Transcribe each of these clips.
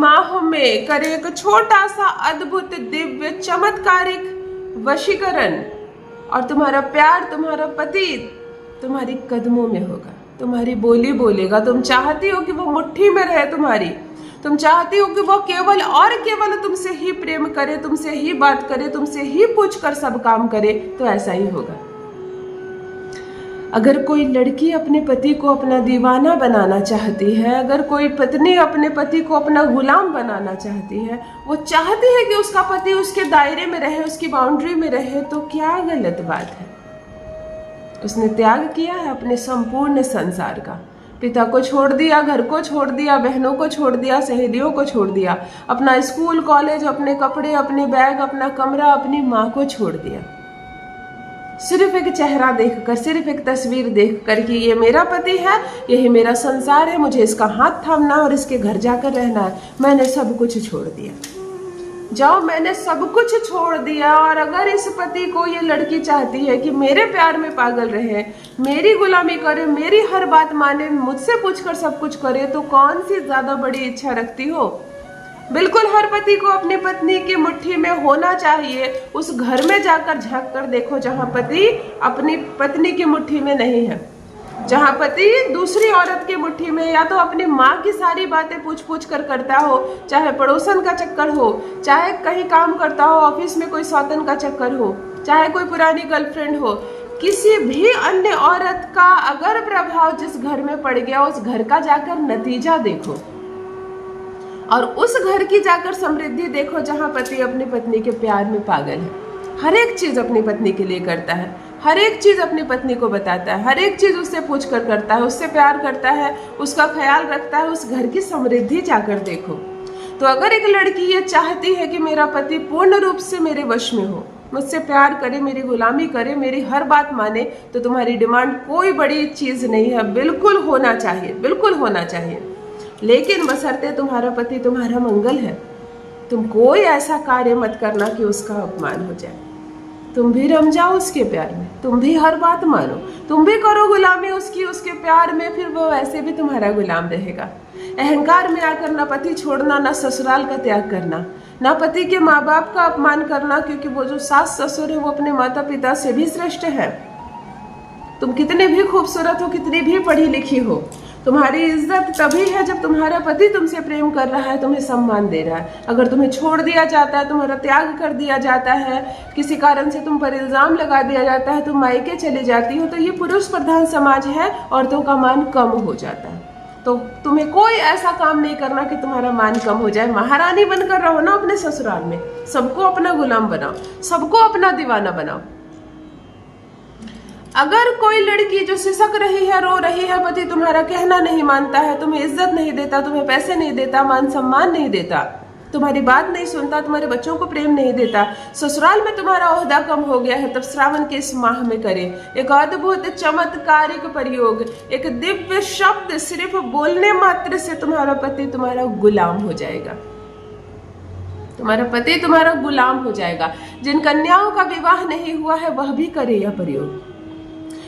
माह में करे एक छोटा सा अद्भुत दिव्य चमत्कारिक वशीकरण, और तुम्हारा प्यार, तुम्हारा पति तुम्हारी कदमों में होगा, तुम्हारी बोली बोलेगा। तुम चाहती हो कि वो मुट्ठी में रहे तुम्हारी, तुम चाहती हो कि वो केवल और केवल तुमसे ही प्रेम करे, तुमसे ही बात करे, तुमसे ही पूछकर सब काम करे, तो ऐसा ही होगा। अगर कोई लड़की अपने पति को अपना दीवाना बनाना चाहती है, अगर कोई पत्नी अपने पति को अपना गुलाम बनाना चाहती है, वो चाहती है कि उसका पति उसके दायरे में रहे, उसकी बाउंड्री में रहे, तो क्या गलत बात है। उसने त्याग किया है अपने संपूर्ण संसार का, पिता को छोड़ दिया, घर को छोड़ दिया, बहनों को छोड़ दिया, सहेलियों को छोड़ दिया, अपना स्कूल कॉलेज, अपने कपड़े, अपने बैग, अपना कमरा, अपनी माँ को छोड़ दिया, सिर्फ एक चेहरा देखकर, सिर्फ एक तस्वीर देखकर कि ये मेरा पति है, यही मेरा संसार है, मुझे इसका हाथ थामना और इसके घर जाकर रहना है। मैंने सब कुछ छोड़ दिया। जाओ, मैंने सब कुछ छोड़ दिया। और अगर इस पति को ये लड़की चाहती है कि मेरे प्यार में पागल रहे, मेरी गुलामी करे, मेरी हर बात माने, मुझसे पूछकर सब कुछ करे, तो कौन सी ज्यादा बड़ी इच्छा रखती हो। बिल्कुल हर पति को अपनी पत्नी की मुट्ठी में होना चाहिए। उस घर में जाकर झांक कर देखो जहां पति अपनी पत्नी की मुट्ठी में नहीं है, जहां पति दूसरी औरत की मुट्ठी में, या तो अपनी माँ की सारी बातें पूछ पूछ कर करता हो, चाहे पड़ोसन का चक्कर हो, चाहे कहीं काम करता हो, ऑफिस में कोई सौतन का चक्कर हो, चाहे कोई पुरानी गर्लफ्रेंड हो, किसी भी अन्य औरत का अगर प्रभाव जिस घर में पड़ गया, उस घर का जाकर नतीजा देखो और उस घर की जाकर समृद्धि देखो जहां पति अपनी पत्नी के प्यार में पागल है। हर एक चीज अपनी पत्नी के लिए करता है, हर एक चीज अपनी पत्नी को बताता है, हर एक चीज उससे पूछ कर करता है, उससे प्यार करता है, उसका ख्याल रखता है। उस घर की समृद्धि जाकर देखो। तो अगर एक लड़की ये चाहती है कि मेरा पति पूर्ण रूप से मेरे वश में हो, मुझसे प्यार करे, मेरी गुलामी करे, मेरी हर बात माने, तो तुम्हारी डिमांड कोई बड़ी चीज नहीं है, बिल्कुल होना चाहिए, बिल्कुल होना चाहिए। लेकिन बशर्ते तुम्हारा पति तुम्हारा मंगल है। तुम कोई ऐसा कार्य मत करना कि उसका अपमान हो जाए। तुम भी रम जाओ उसके प्यार में, तुम भी हर बात मानो, तुम भी करो गुलामी उसकी, उसके प्यार में, फिर वो वैसे भी तुम्हारा गुलाम रहेगा। अहंकार में आकर ना पति छोड़ना, ना ससुराल का त्याग करना, ना पति के माँ बाप का अपमान करना, क्योंकि वो जो सास ससुर है वो अपने माता पिता से भी श्रेष्ठ है। तुम कितने भी खूबसूरत हो, कितनी भी पढ़ी लिखी हो, तुम्हारी इज्जत तभी है जब तुम्हारा पति तुमसे प्रेम कर रहा है, तुम्हें सम्मान दे रहा है। अगर तुम्हें छोड़ दिया जाता है, तुम्हारा त्याग कर दिया जाता है, किसी कारण से तुम पर इल्जाम लगा दिया जाता है, तुम मायके चली जाती हो, तो ये पुरुष प्रधान समाज है, औरतों का मान कम हो जाता है। तो तुम्हें कोई ऐसा काम नहीं करना कि तुम्हारा मान कम हो जाए। महारानी बनकर रहो ना अपने ससुराल में, सबको अपना गुलाम बनाओ, सबको अपना दीवाना बनाओ। अगर कोई लड़की जो सिसक रही है, रो रही है, पति तुम्हारा कहना नहीं मानता है, तुम्हें इज्जत नहीं देता, तुम्हें पैसे नहीं देता, मान सम्मान नहीं देता, तुम्हारी बात नहीं सुनता, तुम्हारे बच्चों को प्रेम नहीं देता, ससुराल में तुम्हारा ओहदा कम हो गया है, तब श्रावण के इस माह में करे एक अद्भुत चमत्कारिक प्रयोग, एक दिव्य शब्द, सिर्फ बोलने मात्र से तुम्हारा पति तुम्हारा गुलाम हो जाएगा, तुम्हारा पति तुम्हारा गुलाम हो जाएगा। जिन कन्याओं का विवाह नहीं हुआ है वह भी करे यह प्रयोग।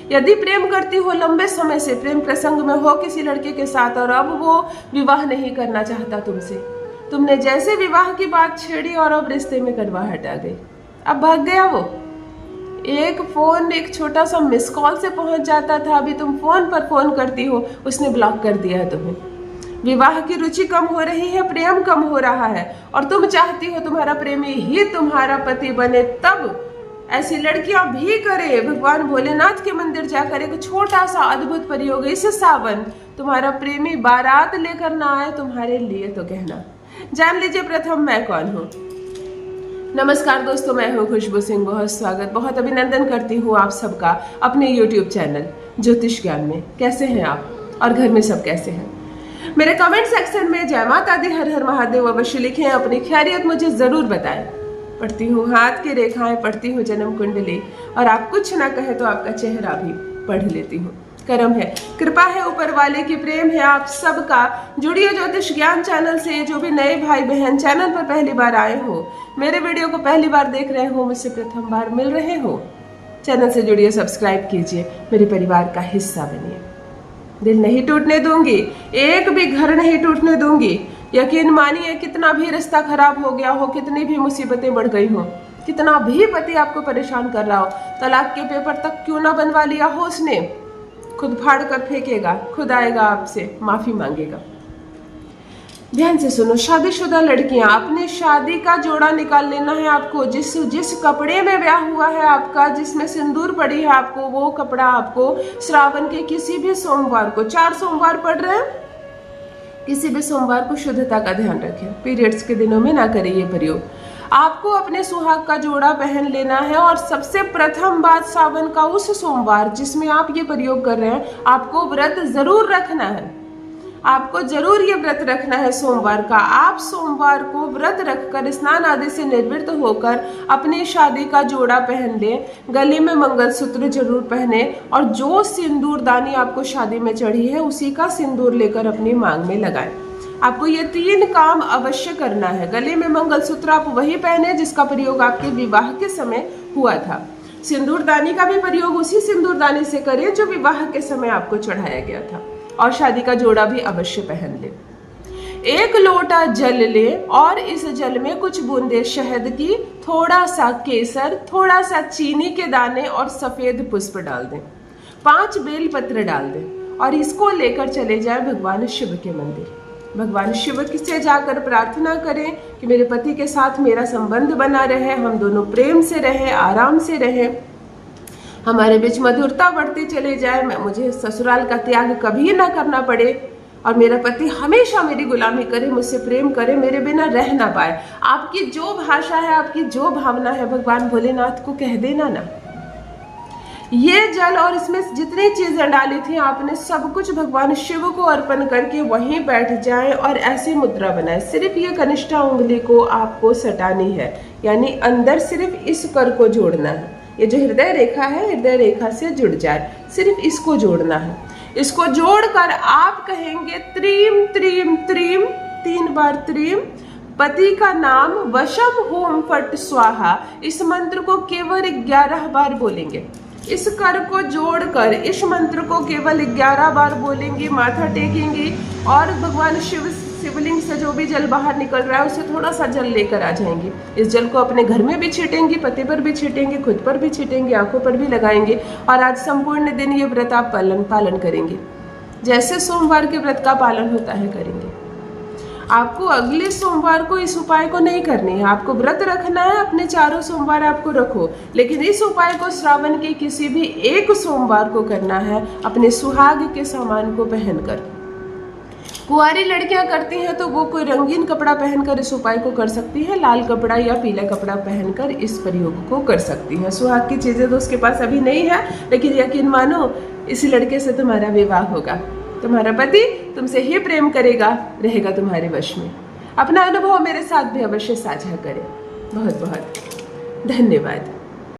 यदि प्रेम करती हो, लंबे समय से प्रेम प्रसंग में हो किसी लड़के के साथ, और अब वो विवाह नहीं करना चाहता तुमसे, तुमने जैसे विवाह की बात छेड़ी और अब रिश्ते में कड़वाहट आ गई, अब भाग गया वो। एक फोन, एक छोटा सा मिस कॉल से पहुंच जाता था, अभी तुम फोन पर फोन करती हो, उसने ब्लॉक कर दिया है तुम्हें। विवाह की रुचि कम हो रही है, प्रेम कम हो रहा है, और तुम चाहती हो तुम्हारा प्रेमी ही तुम्हारा पति बने। तब ऐसी लड़कियां भी करे भगवान भोलेनाथ के मंदिर जाकर एक छोटा सा अद्भुत प्रयोग। इस सावन तुम्हारा प्रेमी बारात लेकर ना आए तुम्हारे लिए तो कहना। जान लीजिए प्रथम मैं कौन हूँ। नमस्कार दोस्तों, मैं हूँ खुशबू सिंह। बहुत स्वागत, बहुत अभिनंदन करती हूँ आप सबका अपने YouTube चैनल ज्योतिष ज्ञान में। कैसे हैं आप और घर में सब कैसे हैं? मेरे कमेंट सेक्शन में जय माता दी, हर हर महादेव अवश्य लिखें, अपनी खैरियत मुझे जरूर बताएं। पढ़ती हूँ हाथ की रेखाएं, पढ़ती हूँ जन्म कुंडली, और आप कुछ ना कहे तो आपका चेहरा भी पढ़ लेती हूँ। करम है, कृपा है ऊपर वाले की, प्रेम है आप सबका। जुड़िए ज्योतिष ज्ञान चैनल से। जो भी नए भाई बहन चैनल पर पहली बार आए हो, मेरे वीडियो को पहली बार देख रहे हो, मुझसे प्रथम बार मिल रहे हो, चैनल से जुड़िए, सब्सक्राइब कीजिए, मेरे परिवार का हिस्सा बनिए। दिल नहीं टूटने दूंगी, एक भी घर नहीं टूटने दूंगी। यकीन मानिए कितना भी रिश्ता खराब हो गया हो, कितनी भी मुसीबतें बढ़ गई हो, कितना भी पति आपको परेशान कर रहा हो, तलाक के पेपर तक क्यों ना बनवा लिया हो उसने, खुद फाड़ कर फेंकेगा, खुद आएगा आपसे माफी मांगेगा। ध्यान से सुनो, शादीशुदा लड़कियां, अपने शादी का जोड़ा निकाल लेना है आपको। जिस कपड़े में ब्याह हुआ है आपका, जिसमें सिंदूर पड़ी है आपको, वो कपड़ा आपको श्रावण के किसी भी सोमवार को, 4 सोमवार पड़ रहे हैं, किसी भी सोमवार को शुद्धता का ध्यान रखें, पीरियड्स के दिनों में ना करें ये प्रयोग। आपको अपने सुहाग का जोड़ा पहन लेना है और सबसे प्रथम बात, सावन का उस सोमवार जिसमें आप ये प्रयोग कर रहे हैं, आपको व्रत जरूर रखना है, आपको जरूर ये व्रत रखना है सोमवार का। आप सोमवार को व्रत रखकर स्नान आदि से निवृत्त होकर अपनी शादी का जोड़ा पहन लें, गले में मंगलसूत्र जरूर पहने और जो सिंदूरदानी आपको शादी में चढ़ी है उसी का सिंदूर लेकर अपनी मांग में लगाएं। आपको ये 3 काम अवश्य करना है। गले में मंगलसूत्र आप वही पहने जिसका प्रयोग आपके विवाह के समय हुआ था। सिंदूरदानी का भी प्रयोग उसी सिंदूरदानी से करें जो विवाह के समय आपको चढ़ाया गया था, और शादी का जोड़ा भी अवश्य पहन ले। 1 लोटा जल ले और इस जल में कुछ बूंदे शहद की, थोड़ा सा केसर, थोड़ा सा चीनी के दाने और सफेद पुष्प डाल दें, 5 बेल पत्र डाल दें और इसको लेकर चले जाए भगवान शिव के मंदिर। भगवान शिव से जाकर प्रार्थना करें कि मेरे पति के साथ मेरा संबंध बना रहे, हम दोनों प्रेम से रहे, आराम से रहे, हमारे बीच मधुरता बढ़ती चले जाए, मुझे ससुराल का त्याग कभी ना करना पड़े और मेरा पति हमेशा मेरी गुलामी करे, मुझसे प्रेम करे, मेरे बिना रह ना पाए। आपकी जो भाषा है, आपकी जो भावना है, भगवान भोलेनाथ को कह देना ना। ये जल और इसमें जितनी चीजें डाली थी आपने, सब कुछ भगवान शिव को अर्पण करके वहीं बैठ जाएं और ऐसी मुद्रा बनाए। सिर्फ ये कनिष्ठा उंगली को आपको सटानी है, यानी अंदर सिर्फ इस कर को जोड़ना है। ये जो हृदय रेखा है, हृदय रेखा से जुड़ जाए, सिर्फ इसको जोड़ना है। इसको जोड़कर आप कहेंगे त्रीम त्रीम त्रीम, 3 बार त्रीम, पति का नाम वशम होम फट स्वाहा। इस मंत्र को केवल 11 बार बोलेंगे। इस कर को जोड़कर इस मंत्र को केवल 11 बार बोलेंगे, माथा टेकेंगे और भगवान शिवलिंग से जो भी जल बाहर निकल रहा है उसे थोड़ा सा जल लेकर आ जाएंगे। इस जल को अपने घर में भी छीटेंगे, पति पर भी छीटेंगे, खुद पर भी छीटेंगे, आंखों पर भी लगाएंगे और आज संपूर्ण दिन ये व्रत आप पालन करेंगे, जैसे सोमवार के व्रत का पालन होता है करेंगे। आपको अगले सोमवार को इस उपाय को नहीं करनी है, आपको व्रत रखना है, अपने 4 सोमवार आपको रखो, लेकिन इस उपाय को श्रावण के किसी भी 1 सोमवार को करना है, अपने सुहाग के सामान को पहनकर। कुंवारी लड़कियां करती हैं तो वो कोई रंगीन कपड़ा पहनकर इस उपाय को कर सकती है, लाल कपड़ा या पीला कपड़ा पहनकर इस प्रयोग को कर सकती हैं। सुहाग की चीजें तो उसके पास अभी नहीं है, लेकिन यकीन मानो इस लड़के से तुम्हारा विवाह होगा, तुम्हारा पति तुमसे ही प्रेम करेगा, रहेगा तुम्हारे वश में। अपना अनुभव मेरे साथ भी अवश्य साझा करें। बहुत बहुत धन्यवाद।